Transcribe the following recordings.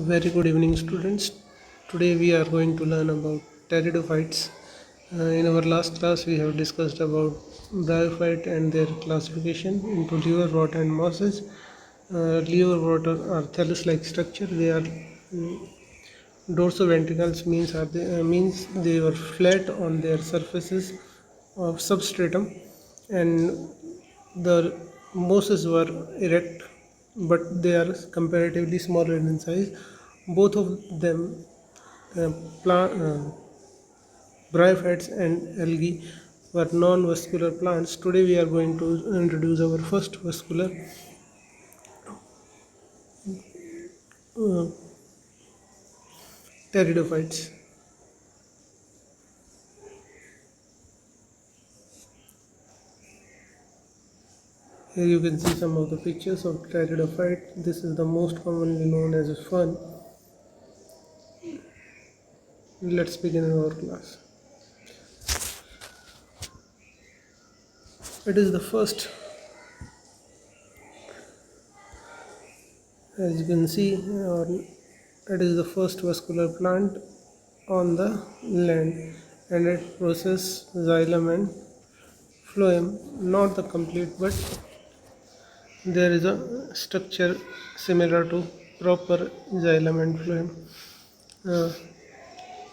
Very good evening, students. Today we are going to learn about pteridophytes. In our last class, we have discussed about bryophyte and their classification into liverwort and mosses. Liverwort are thallus-like structure. They are dorsoventricles means they were flat on their surfaces of substratum, and the mosses were erect, but they are comparatively smaller in size. Both of them, bryophytes and algae, were non-vascular plants. Today we are going to introduce our first vascular uh, pteridophytes. Here you can see some of the pictures of pteridophyte. This is the most commonly known as a fern. Let's begin our class. It is the first, as you can see, it is the first vascular plant on the land, and it possesses xylem and phloem, not the complete, but there is a structure similar to proper xylem and phloem. Uh,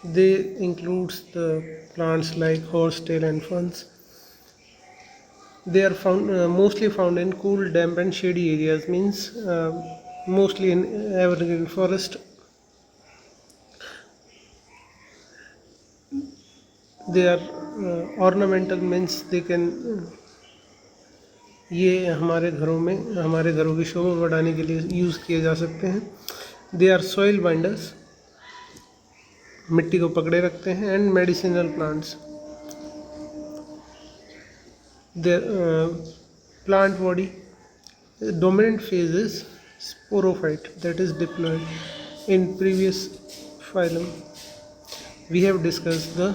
they includes the plants like horsetail and ferns. They are mostly found in cool, damp, and shady areas. Means mostly in evergreen forest. They are ornamental, means they can ये हमारे घरों की शोभा बढ़ाने के लिए use किए जा सकते हैं. दे आर सॉइल बाइंडर्स, मिट्टी को पकड़े रखते हैं, and medicinal plants. Their plant body dominant phase is sporophyte, that is diploid. In previous phylum we have discussed the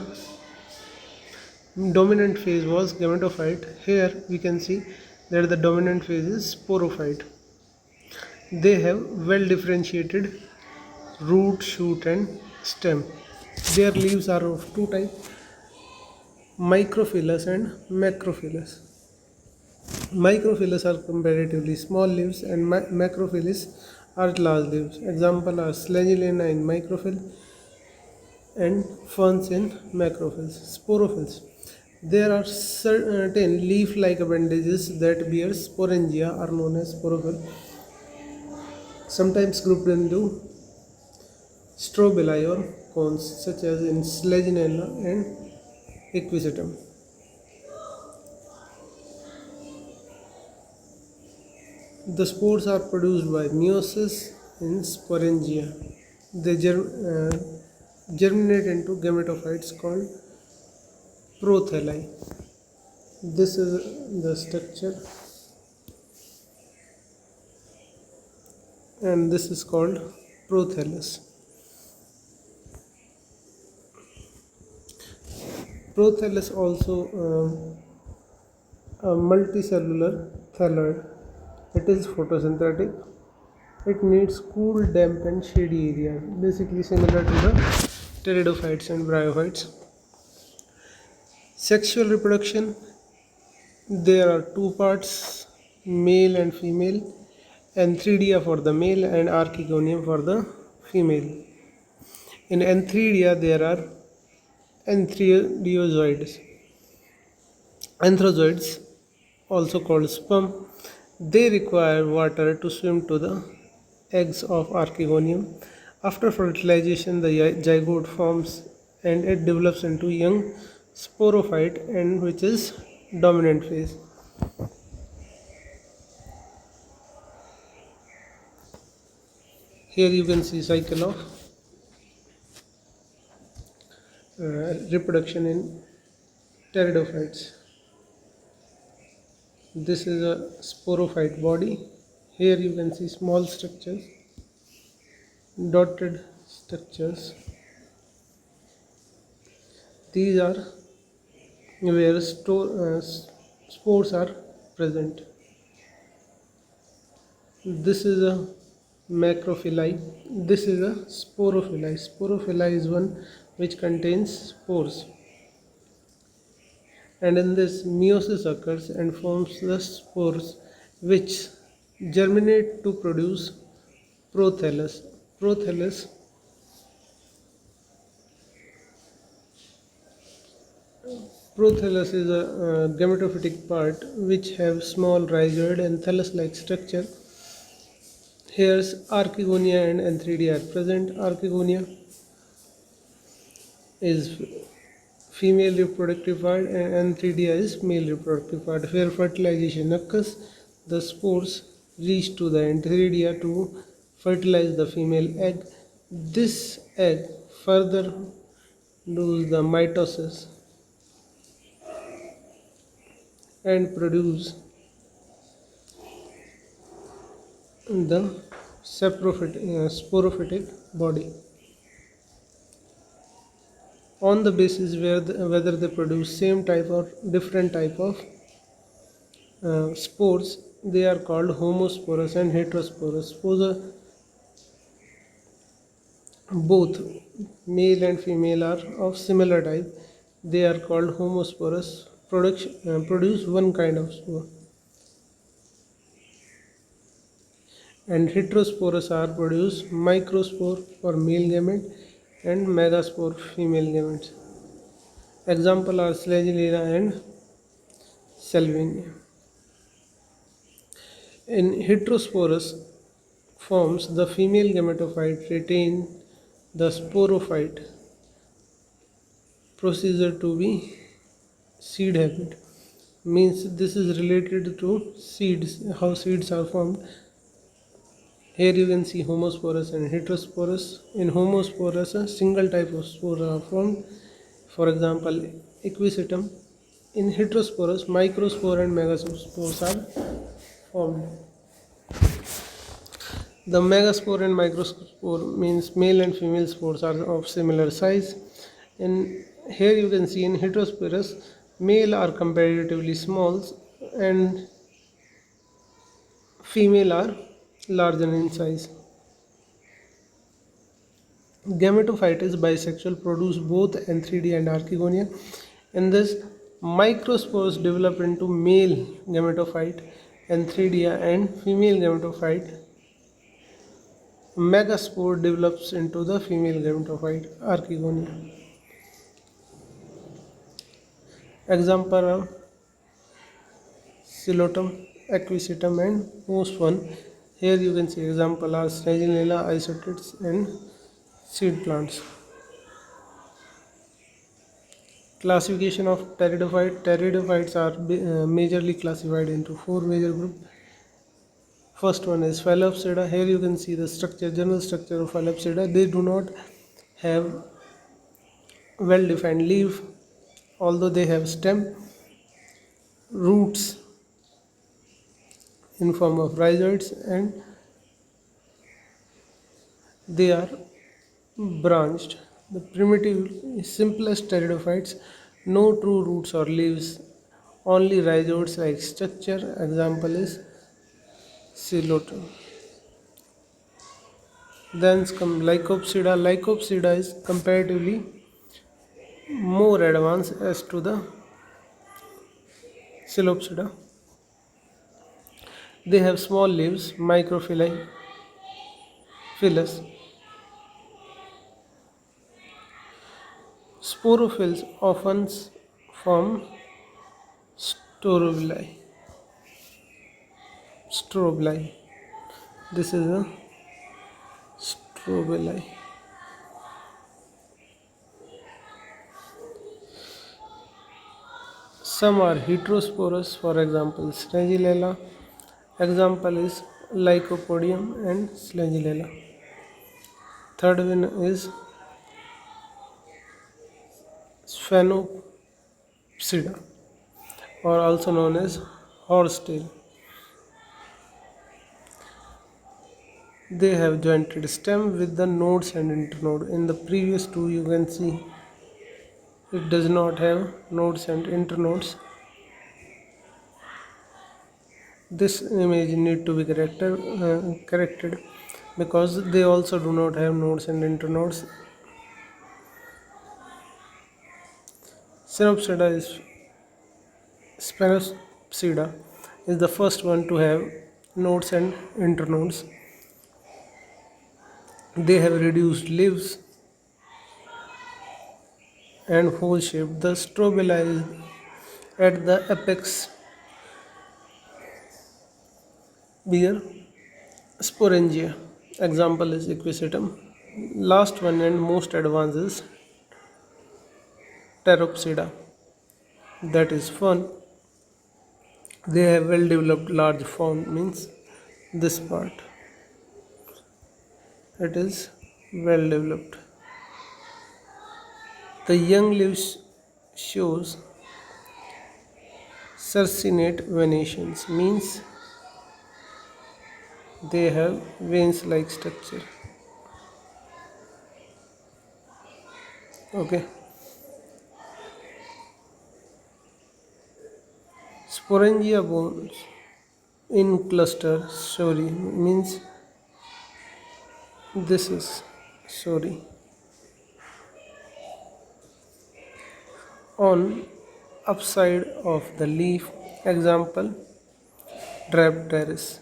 dominant phase was gametophyte. Here we can see that the dominant phase is sporophyte. They have well differentiated root, shoot, and stem. Their leaves are of two types, microphyllous and macrophyllous. Microphyllous are comparatively small leaves, and macrophyllous are large leaves. Example are Selaginella in microphyll and ferns in macrophyll. Sporophylls. There are certain leaf-like appendages that bear sporangia, are known as sporophyll, sometimes grouped into strobili or cones, such as in Selaginella and Equisetum. The spores are produced by meiosis in sporangia. They germinate into gametophytes called prothalli. This is the structure, and this is called prothallus. Prothallus also a multicellular thalloid. It is photosynthetic. It needs cool, damp, and shady areas, basically similar to the pteridophytes and bryophytes. Sexual reproduction, there are two parts, male and female, antheridia for the male and archegonium for the female. In antheridia there are anthrozoids, also called sperm. They require water to swim to the eggs of archegonium. After fertilization, the zygote forms and it develops into young sporophyte, and which is dominant phase. Here you can see cycle of reproduction in pteridophytes. This is a sporophyte body. Here you can see small structures, dotted structures. These are where spores are present. This is a macrophyllae. This is a sporophyllae. Sporophyllae is one which contains spores, and in this meiosis occurs and forms the spores which germinate to produce prothallus. Prothallus is a gametophytic part which have small rhizoid and thallus-like structure. Here's archegonia and antheridia are present. Archegonia is female reproductive part and antheridia is male reproductive part. Where fertilization occurs, the spores reach to the antheridia to fertilize the female egg. This egg further does the mitosis and produce the sporophytic body. On the basis whether they produce same type or different type of spores, they are called homosporous and heterosporous. Suppose both male and female are of similar type, they are called homosporous. Produce one kind of spore, and heterosporous are produce microspore for male gamete and megaspore female gametes. Example are Selaginella and Salvinia. In heterosporous forms, the female gametophyte retain the sporophyte procedure to be seed habit. Means this is related to seeds, how seeds are formed. Here you can see homosporous and heterosporous. In homosporous, a single type of spore are formed. For example, Equisetum. In heterosporous, microspore and megaspores are formed. The megaspore and microspore means male and female spores are of similar size. And here you can see in heterosporous, male are comparatively small and female are larger in size. Gametophyte is bisexual, produce both antheridia and archegonia. In this, microspores develop into male gametophyte antheridia and female gametophyte. Megaspore develops into the female gametophyte archegonia. Example are Silotum, Equisetum and most one. Here you can see example are Selaginella, isotids and seed plants. Classification of pteridophyte. Pteridophytes are majorly classified into four major groups. First one is Phylloxera. Here you can see the structure, general structure of Phylloxera. They do not have well-defined leaf, although they have stem, roots in form of rhizoids, and they are branched. The primitive, simplest pteridophytes, no true roots or leaves, only rhizoids like structure. Example is Silotum. Then come Lycopsida. Lycopsida is comparatively more advanced as to the Psilopsida. They have small leaves, microphyllae, phyllis. Sporophylls often form strobili. This is a strobili. Some are heterosporous, for example, Selaginella. Example is Lycopodium and Selaginella. Third one is Sphenopsida, or also known as horsetail. They have jointed stem with the nodes and internode. In the previous two you can see it does not have nodes and internodes. This image need to be corrected. because they also do not have nodes and internodes. Synopsida is Spanopsida is the first one to have nodes and internodes. They have reduced leaves and hole shape. The strobila is at the apex. Beer sporangia. Example is Equisetum. Last one and most advanced is Pteropsida. That is fern. They have well developed large form, means this part. It is well developed. The young leaves shows circinate venations, means they have veins like structure. Okay. Sporangia bones in cluster, sorry, means this is sorry. On upside of the leaf, example Drapteris.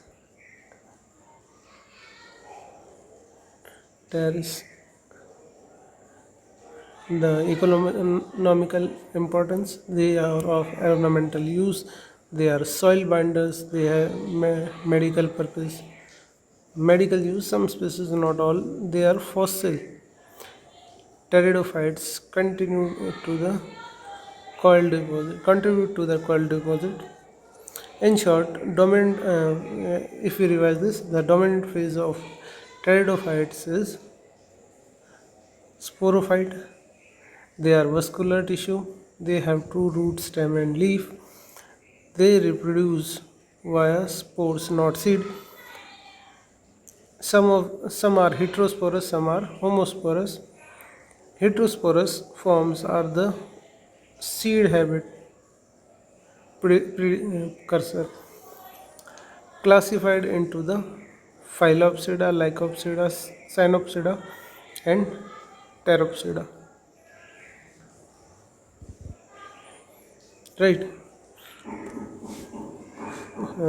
Terrace. The economical importance, they are of ornamental use, they are soil binders, they have medical purpose, medical use, some species, not all. They are fossil. Pteridophytes contribute to the coil deposit. In short, dominant. If we revise this, the dominant phase of pteridophytes is sporophyte. They are vascular tissue. They have two root, stem, and leaf. They reproduce via spores, not seed. Some are heterosporous, some are homosporous. Heterosporous forms are the seed habit precursor, classified into the Phylopsida, Lycopsida, Synopsida, and Pteropsida. Right.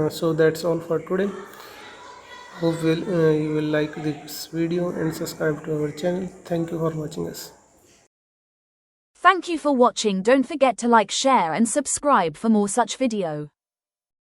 So that's all for today. Hope you will like this video and subscribe to our channel. Thank you for watching us. Thank you for watching. Don't forget to like, share and subscribe for more such video.